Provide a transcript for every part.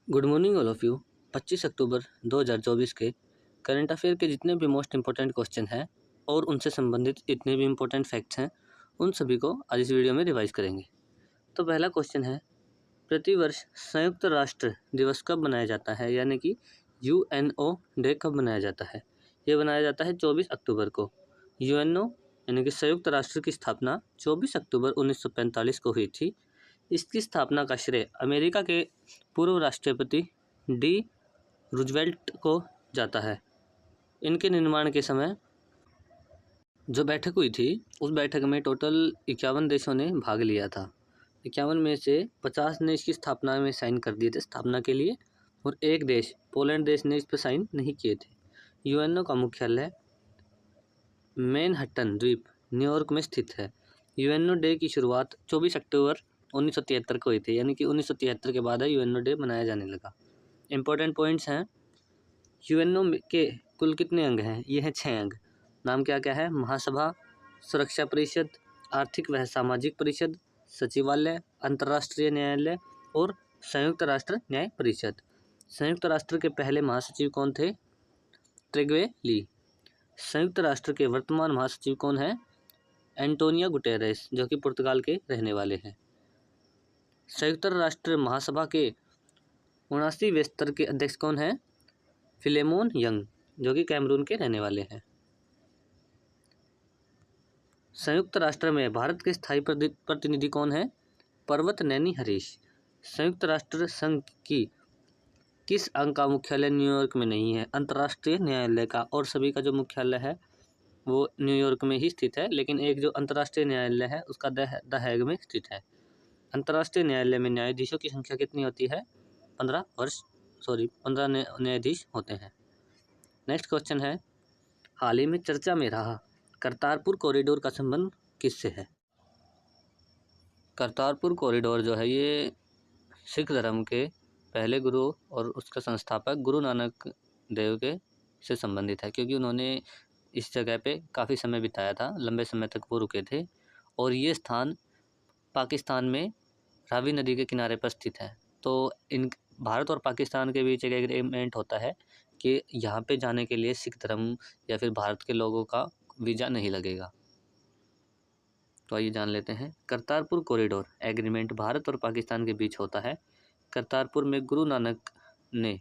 Good morning all of you. 25 अक्टूबर 2024 के current affair के जितने भी मोस्ट इम्पोर्टेंट क्वेश्चन हैं और उनसे संबंधित जितने भी इम्पोर्टेंट फैक्ट्स हैं उन सभी को आज इस वीडियो में रिवाइज करेंगे। तो पहला क्वेश्चन है, प्रतिवर्ष संयुक्त राष्ट्र दिवस कब मनाया जाता है, यानी कि UNO डे कब मनाया जाता है। ये मनाया जाता है 24 अक्टूबर को। UNO यानी कि संयुक्त राष्ट्र की स्थापना 24 अक्टूबर 1945 को हुई थी। इसकी स्थापना का श्रेय अमेरिका के पूर्व राष्ट्रपति डी रूजवेल्ट को जाता है। इनके निर्माण के समय जो बैठक हुई थी उस बैठक में टोटल 51 देशों ने भाग लिया था। 51 में से 50 ने इसकी स्थापना में साइन कर दिए थे स्थापना के लिए, और एक देश पोलैंड देश ने इस पर साइन नहीं किए थे। यूएनओ का मुख्यालय मैनहट्टन द्वीप न्यूयॉर्क में स्थित है। यूएनओ डे की शुरुआत 24 अक्टूबर 1973 को हुई थी, यानी कि 1973 के बाद यूएनओ डे मनाया जाने लगा। इंपॉर्टेंट पॉइंट्स हैं, यूएनओ के कुल कितने अंग हैं? ये हैं 6 अंग। नाम क्या क्या है? महासभा, सुरक्षा परिषद, आर्थिक व सामाजिक परिषद, सचिवालय, अंतर्राष्ट्रीय न्यायालय और संयुक्त राष्ट्र न्याय परिषद। संयुक्त राष्ट्र के पहले महासचिव कौन थे? ट्रिग्वे ली। संयुक्त राष्ट्र के वर्तमान महासचिव कौन है? एंटोनियो गुटेरेस, जो कि पुर्तगाल के रहने वाले हैं। संयुक्त राष्ट्र महासभा के 79वें स्तर के अध्यक्ष कौन है? फिलेमोन यंग, जो कि कैमरून के रहने वाले हैं। संयुक्त राष्ट्र में भारत के स्थायी प्रतिनिधि कौन है? पर्वत नैनी हरीश। संयुक्त राष्ट्र संघ की किस अंग का मुख्यालय न्यूयॉर्क में नहीं है? अंतर्राष्ट्रीय न्यायालय का, और सभी का जो मुख्यालय है वो न्यूयॉर्क में ही स्थित है, लेकिन एक जो अंतर्राष्ट्रीय न्यायालय है उसका द हैग में स्थित है। अंतर्राष्ट्रीय न्यायालय में न्यायाधीशों की संख्या कितनी होती है? 15 न्यायाधीश होते हैं। नेक्स्ट क्वेश्चन है, हाल ही में चर्चा में रहा करतारपुर कॉरिडोर का संबंध किससे है? करतारपुर कॉरिडोर जो है ये सिख धर्म के पहले गुरु और उसका संस्थापक गुरु नानक देव के से संबंधित है, क्योंकि उन्होंने इस जगह पे काफ़ी समय बिताया था, लंबे समय तक वो रुके थे। और ये स्थान पाकिस्तान में रावी नदी के किनारे पर स्थित है। तो इन भारत और पाकिस्तान के बीच एक एग्रीमेंट होता है कि यहाँ पे जाने के लिए सिख धर्म या फिर भारत के लोगों का वीज़ा नहीं लगेगा। तो आइए जान लेते हैं। करतारपुर कॉरिडोर एग्रीमेंट भारत और पाकिस्तान के बीच होता है। करतारपुर में गुरु नानक ने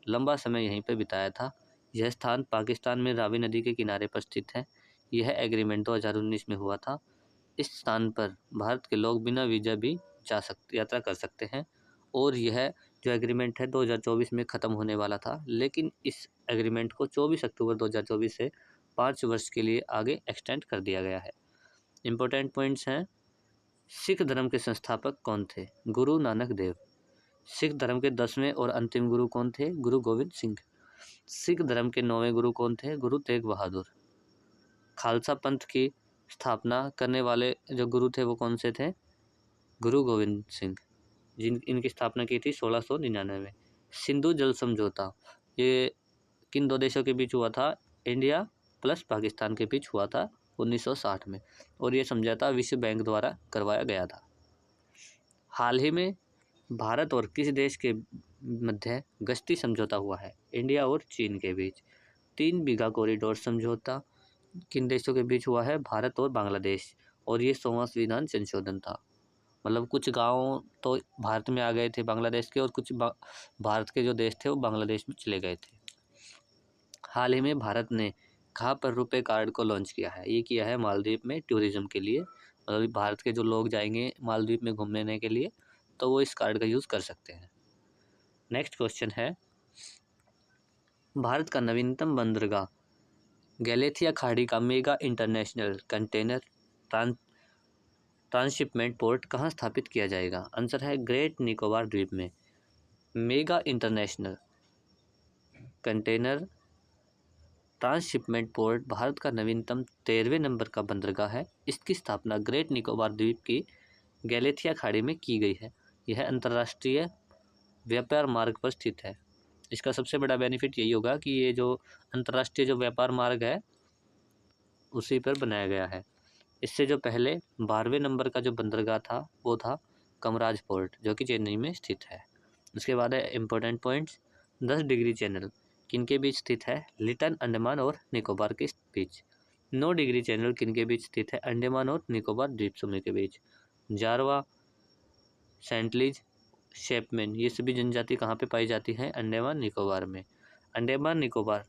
लंबा समय यहीं पर बिताया था। यह स्थान पाकिस्तान में रावी नदी के किनारे पर स्थित है। यह एग्रीमेंट 2019 में हुआ था। इस स्थान पर भारत के लोग बिना वीज़ा भी यात्रा कर सकते हैं। और यह जो एग्रीमेंट है 2024 में ख़त्म होने वाला था, लेकिन इस एग्रीमेंट को 24 अक्टूबर 2024 से 5 वर्ष के लिए आगे एक्सटेंड कर दिया गया है। इम्पोर्टेंट पॉइंट्स हैं, सिख धर्म के संस्थापक कौन थे? गुरु नानक देव। सिख धर्म के 10वें और अंतिम गुरु कौन थे? गुरु गोविंद सिंह। सिख धर्म के 9वें गुरु कौन थे? गुरु तेग बहादुर। खालसा पंथ की स्थापना करने वाले जो गुरु थे वो कौन से थे? गुरु गोविंद सिंह, इनकी स्थापना की थी 1699 में। सिंधु जल समझौता ये किन दो देशों के बीच हुआ था? इंडिया प्लस पाकिस्तान के बीच हुआ था 1960 में, और ये समझौता विश्व बैंक द्वारा करवाया गया था। हाल ही में भारत और किस देश के मध्य गश्ती समझौता हुआ है? इंडिया और चीन के बीच। 3 बीघा कॉरिडोर समझौता किन देशों के बीच हुआ है? भारत और बांग्लादेश, और ये 100वां संविधान संशोधन था। मतलब कुछ गांव तो भारत में आ गए थे बांग्लादेश के, और कुछ भारत के जो देश थे वो बांग्लादेश में चले गए थे। हाल ही में भारत ने कहाँ पर रुपए कार्ड को लॉन्च किया है? ये किया है मालदीव में टूरिज्म के लिए। मतलब भारत के जो लोग जाएंगे मालदीव में घूमने के लिए तो वो इस कार्ड का यूज़ कर सकते हैं। नेक्स्ट क्वेश्चन है, भारत का नवीनतम बंदरगाह गैलेथिया खाड़ी का mega international container transshipment port कहाँ स्थापित किया जाएगा? आंसर है ग्रेट निकोबार द्वीप में। Mega international container transshipment port Bharat का नवीनतम 13वें नंबर का बंदरगाह है। इसकी स्थापना ग्रेट निकोबार द्वीप की गैलेथिया खाड़ी में की गई है। यह अंतर्राष्ट्रीय व्यापार मार्ग पर स्थित है। इसका सबसे बड़ा बेनिफिट यही होगा कि ये जो अंतर्राष्ट्रीय जो व्यापार मार्ग है उसी पर बनाया गया है। इससे जो पहले 12वें नंबर का जो बंदरगाह था वो था कमराज पोर्ट, जो कि चेन्नई में स्थित है। उसके बाद है इम्पोर्टेंट पॉइंट्स। 10 डिग्री चैनल किनके बीच स्थित है? लिटिल अंडमान और निकोबार के बीच। 9 डिग्री चैनल किनके बीच स्थित है? अंडमान और निकोबार द्वीप समूह के बीच। जारवा, सेंटलीज, शेपमैन, ये सभी जनजाति कहाँ पे पाई जाती हैं? अंडमान निकोबार में। अंडमान निकोबार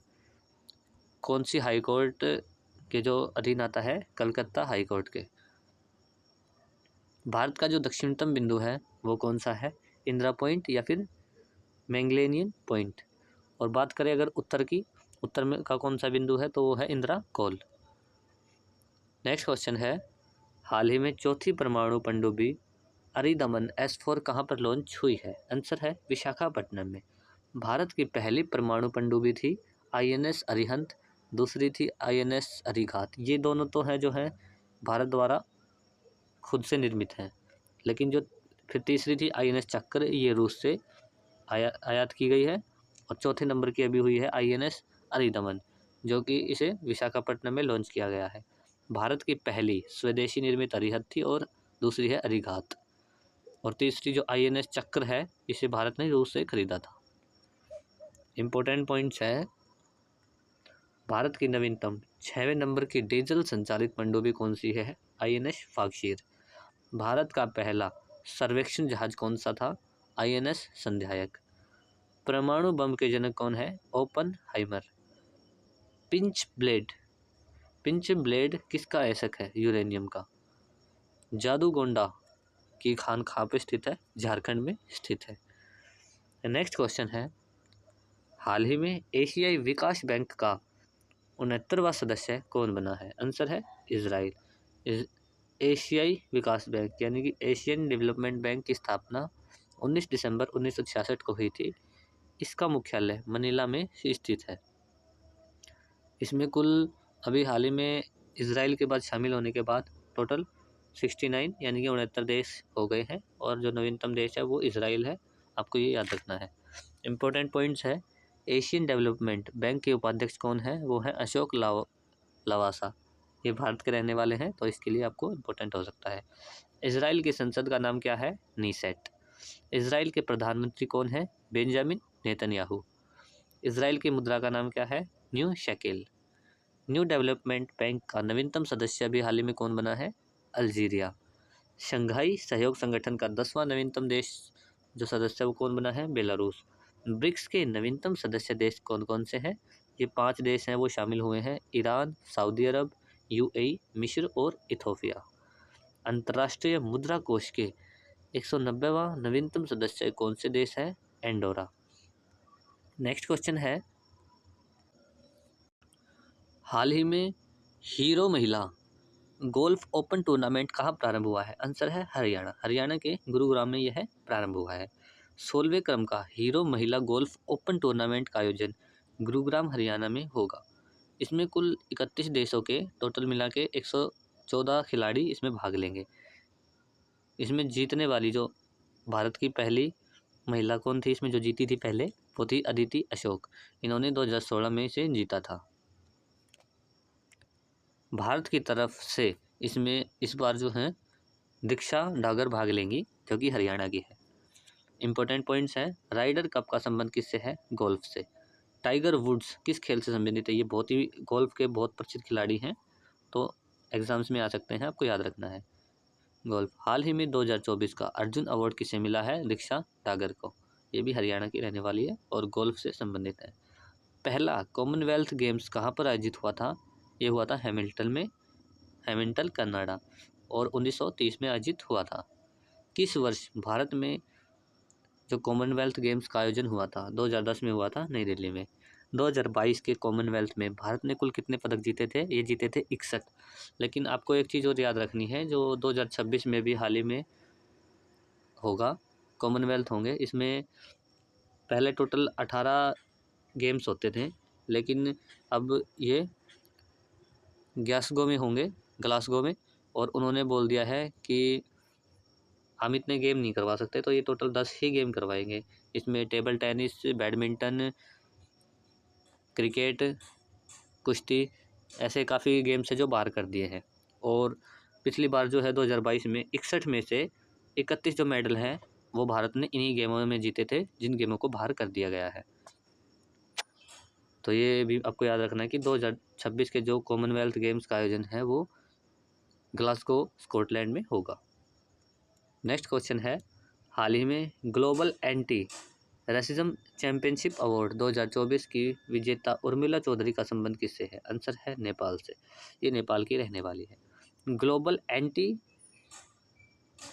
कौन सी हाई कोर्ट के जो अधीन आता है? कलकत्ता हाई कोर्ट के। भारत का जो दक्षिणतम बिंदु है वो कौन सा है? इंदिरा पॉइंट या फिर मैंगलेनियन पॉइंट। और बात करें अगर उत्तर की, उत्तर में का कौन सा बिंदु है? तो वो है इंदिरा कॉल। नेक्स्ट क्वेश्चन है, हाल ही में चौथी परमाणु पनडुब्बी अरिदमन S4 कहाँ पर लॉन्च हुई है? आंसर है विशाखापट्टनम में। भारत की पहली परमाणु पनडुब्बी थी INS अरिहंत, दूसरी थी INS अरिघात। ये दोनों तो है जो है भारत द्वारा खुद से निर्मित हैं, लेकिन जो फिर तीसरी थी INS चक्र, ये रूस से आयात की गई है। और चौथे नंबर की अभी हुई है INS अरिदमन, जो कि इसे विशाखापट्टनम में लॉन्च किया गया है। भारत की पहली स्वदेशी निर्मित अरिहंत थी और दूसरी है अरिघात। और तीसरी जो INS चक्र है, इसे भारत ने रूस से खरीदा था। इम्पोर्टेंट पॉइंट्स है, भारत की नवीनतम 6वें नंबर की डीजल संचालित पनडुब्बी कौन सी है? INS फागशीर। भारत का पहला सर्वेक्षण जहाज कौन सा था? INS संध्यायक। परमाणु बम के जनक कौन है? ओपनहाइमर। पिंच ब्लेड किसका ऐसक है? यूरेनियम का। जादूगोंडा की खान कहाँ पे स्थित है? झारखंड में स्थित है। नेक्स्ट क्वेश्चन है, हाल ही में एशियाई विकास बैंक का 69वां सदस्य कौन बना है? आंसर है इजराइल। एशियाई विकास बैंक यानी कि एशियन डेवलपमेंट बैंक की स्थापना 19 दिसंबर 1966 को हुई थी। इसका मुख्यालय मनीला में स्थित है। इसमें कुल अभी हाल ही में इजराइल के बाद शामिल होने के बाद टोटल 69 यानी कि 69 देश हो गए हैं, और जो नवीनतम देश है वो इजराइल है। आपको ये याद रखना है। इम्पोर्टेंट पॉइंट्स है, एशियन डेवलपमेंट बैंक के उपाध्यक्ष कौन है? वो है अशोक लवासा। ये भारत के रहने वाले हैं, तो इसके लिए आपको इम्पोर्टेंट हो सकता है। इजराइल की संसद का नाम क्या है? नीसेट। इजराइल के प्रधानमंत्री कौन है? Benjamin Netanyahu. इजराइल की मुद्रा का नाम क्या है? New shekel. New development bank का नवीनतम सदस्य भी हाल ही में कौन बना है? अल्जीरिया। शंघाई सहयोग संगठन का 10वां नवीनतम देश जो सदस्य है वो कौन बना है? बेलारूस। ब्रिक्स के नवीनतम सदस्य देश कौन कौन से हैं? ये 5 देश हैं वो शामिल हुए हैं, ईरान, सऊदी अरब, UAE, मिस्र और इथोपिया। अंतर्राष्ट्रीय मुद्रा कोष के 190वां नवीनतम सदस्य कौन से देश है? एंडोरा। नेक्स्ट क्वेश्चन है, हाल ही में हीरो महिला गोल्फ ओपन टूर्नामेंट कहाँ प्रारंभ हुआ है? आंसर है हरियाणा। हरियाणा के गुरुग्राम में यह प्रारंभ हुआ है। 16वें क्रम का हीरो महिला गोल्फ ओपन टूर्नामेंट का आयोजन गुरुग्राम हरियाणा में होगा। इसमें कुल 31 देशों के टोटल मिला के 114 खिलाड़ी इसमें भाग लेंगे। इसमें जीतने वाली जो भारत की पहली महिला कौन थी इसमें जो जीती थी पहले? वो थी अदिति अशोक। इन्होंने 2016 में इसे जीता था। भारत की तरफ से इसमें इस बार जो है दीक्षा डागर भाग लेंगी, जो कि हरियाणा की है। इंपॉर्टेंट पॉइंट्स हैं, राइडर कप का संबंध किससे है? गोल्फ से। टाइगर वुड्स किस खेल से संबंधित है? ये बहुत ही गोल्फ के बहुत प्रसिद्ध खिलाड़ी हैं, तो एग्जाम्स में आ सकते हैं, आपको याद रखना है। गोल्फ। हाल ही में 2024 का अर्जुन अवार्ड किसे मिला है? दीक्षा डागर को। ये भी हरियाणा की रहने वाली है और गोल्फ से संबंधित है। पहला कॉमनवेल्थ गेम्स कहाँ पर आयोजित हुआ था? ये हुआ था हैमिल्टन कनाडा, और 1930 में आयोजित हुआ था। किस वर्ष भारत में जो कॉमनवेल्थ गेम्स का आयोजन हुआ था? 2010 में हुआ था नई दिल्ली में। 2022 के कॉमनवेल्थ में भारत ने कुल कितने पदक जीते थे? ये जीते थे 61। लेकिन आपको एक चीज़ और याद रखनी है, जो 2026 में भी हाल ही में होगा, कॉमनवेल्थ होंगे, इसमें पहले टोटल 18 गेम्स होते थे, लेकिन अब ये ग्लासगो में, और उन्होंने बोल दिया है कि हम इतने गेम नहीं करवा सकते, तो ये टोटल 10 ही गेम करवाएंगे। इसमें टेबल टेनिस, बैडमिंटन, क्रिकेट, कुश्ती, ऐसे काफ़ी गेम्स है जो बाहर कर दिए हैं। और पिछली बार जो है 2022 में 61 में से 31 जो मेडल हैं वो भारत ने इन्हीं गेमों में जीते थे जिन गेमों को बाहर कर दिया गया है। तो ये भी आपको याद रखना है कि 2026 के जो कॉमनवेल्थ गेम्स का आयोजन है वो ग्लासगो स्कॉटलैंड में होगा। नेक्स्ट क्वेश्चन है, हाल ही में global anti racism championship award 2024 की विजेता उर्मिला चौधरी का संबंध किससे है? आंसर है नेपाल से। ये नेपाल की रहने वाली है। Global anti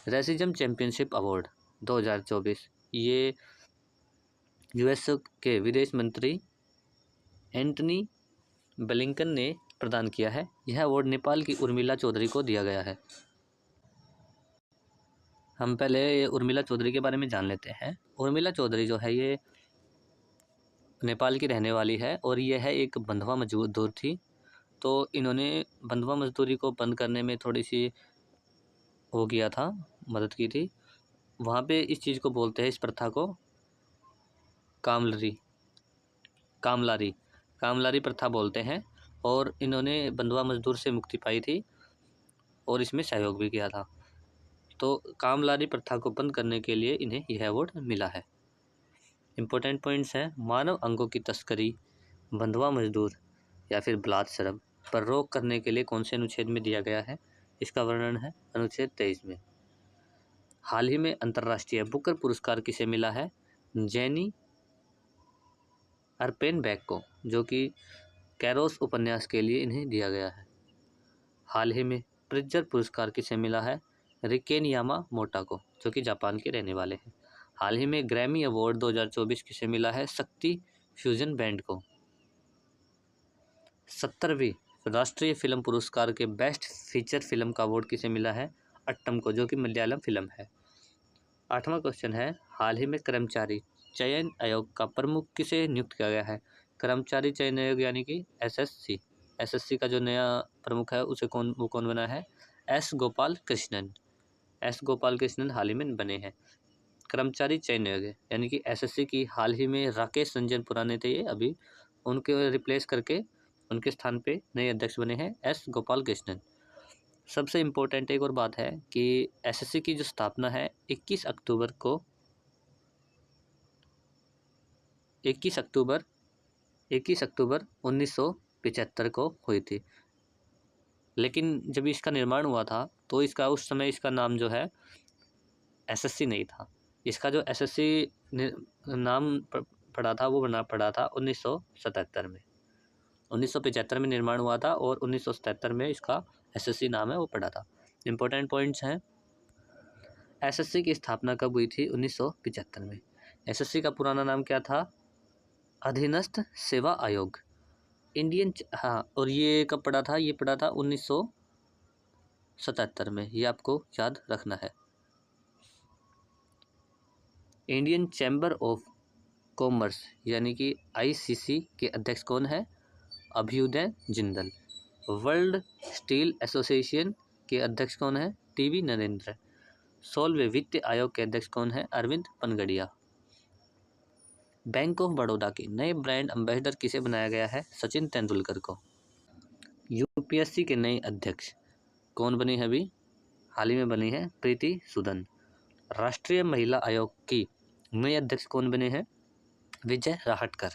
racism championship award 2024 ये यूएस के विदेश मंत्री एंटनी ब्लिंकन ने प्रदान किया है। यह अवार्ड नेपाल की उर्मिला चौधरी को दिया गया है। हम पहले उर्मिला चौधरी के बारे में जान लेते हैं। उर्मिला चौधरी जो है ये नेपाल की रहने वाली है और यह है एक बंधुआ मजदूर थी। तो इन्होंने बंधुआ मजदूरी को बंद करने में थोड़ी सी वो किया था, मदद की थी। वहाँ पे इस चीज़ को बोलते हैं, इस प्रथा को कामलारी प्रथा बोलते हैं। और इन्होंने बंधुआ मजदूर से मुक्ति पाई थी और इसमें सहयोग भी किया था। तो कामलारी प्रथा को बंद करने के लिए इन्हें यह अवार्ड मिला है। इम्पोर्टेंट पॉइंट्स हैं, मानव अंगों की तस्करी, बंधुआ मजदूर या फिर बलात्सर्ग पर रोक करने के लिए कौन से अनुच्छेद में दिया गया है? इसका वर्णन है अनुच्छेद 23 में। हाल ही में अंतर्राष्ट्रीय बुकर पुरस्कार किसे मिला है? जेनी अर्पेनबेक को, जो कि कैरोस उपन्यास के लिए इन्हें दिया गया है। हाल ही में प्रिट्जर पुरस्कार किसे मिला है? रिकेन यामामोटा को, जो कि जापान के रहने वाले हैं। हाल ही में ग्रैमी अवार्ड 2024 किसे मिला है? शक्ति फ्यूजन बैंड को। 70वीं राष्ट्रीय फिल्म पुरस्कार के बेस्ट फीचर फिल्म का अवार्ड किसे मिला है? अट्टम को, जो कि मलयालम फिल्म है। 8वां क्वेश्चन है, हाल ही में कर्मचारी चयन आयोग का प्रमुख किसे नियुक्त किया गया है? कर्मचारी चयन आयोग यानी कि एसएससी का जो नया प्रमुख है उसे वो कौन बना है? एस गोपाल कृष्णन हाल ही में बने हैं। कर्मचारी चयन आयोग यानी कि एसएससी की हाल ही में राकेश रंजन पुराने थे, ये अभी उनके रिप्लेस करके उनके स्थान पे नए अध्यक्ष बने हैं एस गोपाल कृष्णन। सबसे इम्पोर्टेंट एक और बात है कि एसएससी की जो स्थापना है 21 अक्टूबर 1975 को हुई थी। लेकिन जब इसका निर्माण हुआ था तो उस समय इसका नाम जो है एसएससी नहीं था। इसका जो एसएससी नाम पड़ा था वो पड़ा था 1977 में। 1975 में निर्माण हुआ था और 1977 में इसका एसएससी नाम है वो पड़ा था। इम्पोर्टेंट पॉइंट्स हैं, एसएससी की स्थापना कब हुई थी? 1975 में। एसएससी का पुराना नाम क्या था? अधीनस्थ सेवा आयोग और ये कब पड़ा था? ये पड़ा था 1977 में, ये आपको याद रखना है। इंडियन चैम्बर ऑफ कॉमर्स यानी कि आईसीसी के अध्यक्ष कौन है? Abhyudaya Jindal. World steel association के अध्यक्ष कौन है? टीवी नरेंद्र। 16वें वित्त आयोग के अध्यक्ष कौन है? अरविंद पनगड़िया। बैंक ऑफ बड़ौदा के नए ब्रांड एम्बेसडर किसे बनाया गया है? सचिन तेंदुलकर को। यूपीएससी के नए अध्यक्ष कौन बनी है? अभी हाल ही में बनी है प्रीति सूदन। राष्ट्रीय महिला आयोग की नए अध्यक्ष कौन बने हैं? विजय राहटकर।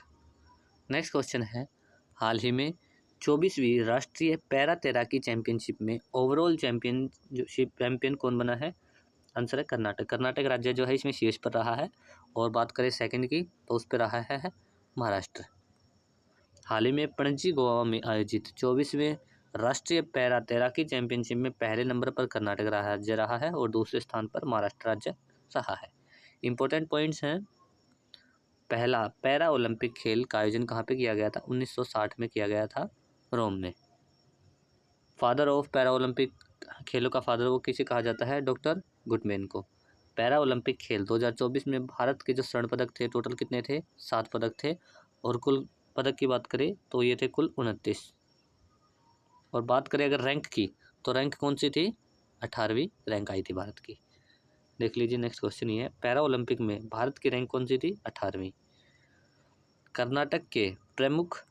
नेक्स्ट क्वेश्चन है, हाल ही में 24वीं राष्ट्रीय पैरा तैराकी चैंपियनशिप में ओवरऑल चैंपियन कौन बना है? आंसर है कर्नाटक राज्य जो है इसमें शीर्ष पर रहा है। और बात करें सेकंड की तो उस पर रहा है महाराष्ट्र। हाल ही में पणजी गोवा में आयोजित 24वें राष्ट्रीय पैरा तैराकी चैंपियनशिप में पहले नंबर पर कर्नाटक राज्य रहा है और दूसरे स्थान पर महाराष्ट्र राज्य रहा है। इम्पोर्टेंट पॉइंट्स हैं, पहला पैरा ओलंपिक खेल का आयोजन कहाँ पे किया गया था? 1960 में किया गया था, रोम में। फादर ऑफ पैरा ओलंपिक खेलों का फादर वो किसे कहा जाता है? डॉक्टर गुडमैन को। पैरा ओलंपिक खेल 2024 में भारत के जो स्वर्ण पदक थे टोटल कितने थे? 7 पदक थे। और कुल पदक की बात करें तो ये थे कुल 29। और बात करें अगर रैंक की तो रैंक कौन सी थी? 18वीं रैंक आई थी भारत की। देख लीजिए नेक्स्ट क्वेश्चन ये है, पैरा ओलंपिक में भारत की रैंक कौन सी थी? 18वीं। कर्नाटक के प्रमुख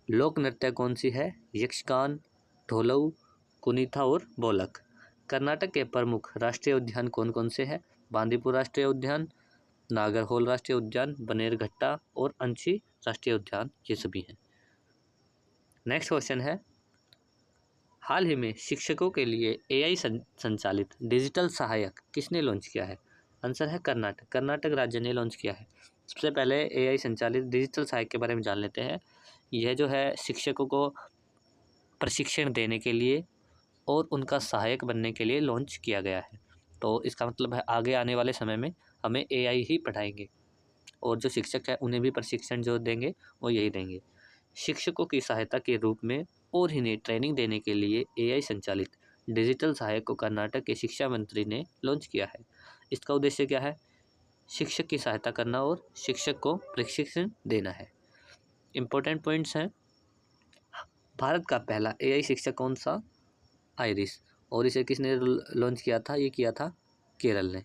लोक नृत्य कौन सी है? यक्षगान, ढोलऊ, कुनीथा और बोलक। कर्नाटक के प्रमुख राष्ट्रीय उद्यान कौन कौन से हैं? बांदीपुर राष्ट्रीय उद्यान, नागरहोल राष्ट्रीय उद्यान, बनेरघट्टा और अंशी राष्ट्रीय उद्यान, ये सभी हैं। नेक्स्ट क्वेश्चन है, हाल ही में शिक्षकों के लिए एआई संचालित डिजिटल सहायक किसने लॉन्च किया है? आंसर है कर्नाटक। कर्नाटक राज्य ने लॉन्च किया है। सबसे पहले एआई संचालित डिजिटल सहायक के बारे में जान लेते हैं। यह जो है शिक्षकों को प्रशिक्षण देने के लिए और उनका सहायक बनने के लिए लॉन्च किया गया है। तो इसका मतलब है आगे आने वाले समय में हमें एआई ही पढ़ाएंगे और जो शिक्षक है उन्हें भी प्रशिक्षण जो देंगे वो यही देंगे। शिक्षकों की सहायता के रूप में और इन्हें ट्रेनिंग देने के लिए एआई संचालित डिजिटल सहायक को कर्नाटक के शिक्षा मंत्री ने लॉन्च किया है। इसका उद्देश्य क्या है? शिक्षक की सहायता करना और शिक्षक को प्रशिक्षण देना है। इम्पोर्टेंट पॉइंट्स हैं, भारत का पहला एआई शिक्षक कौन सा? आइरिस। और इसे किसने लॉन्च किया था? ये किया था केरल ने।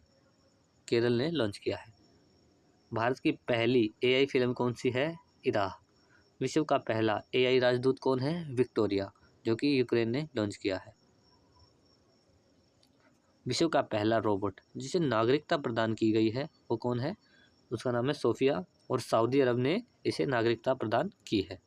केरल ने लॉन्च किया है। भारत की पहली एआई फिल्म कौन सी है? इरा। विश्व का पहला एआई राजदूत कौन है? विक्टोरिया, जो कि यूक्रेन ने लॉन्च किया है। विश्व का पहला रोबोट जिसे नागरिकता प्रदान की गई है वो कौन है? उसका नाम है सोफिया और सऊदी अरब ने इसे नागरिकता प्रदान की है।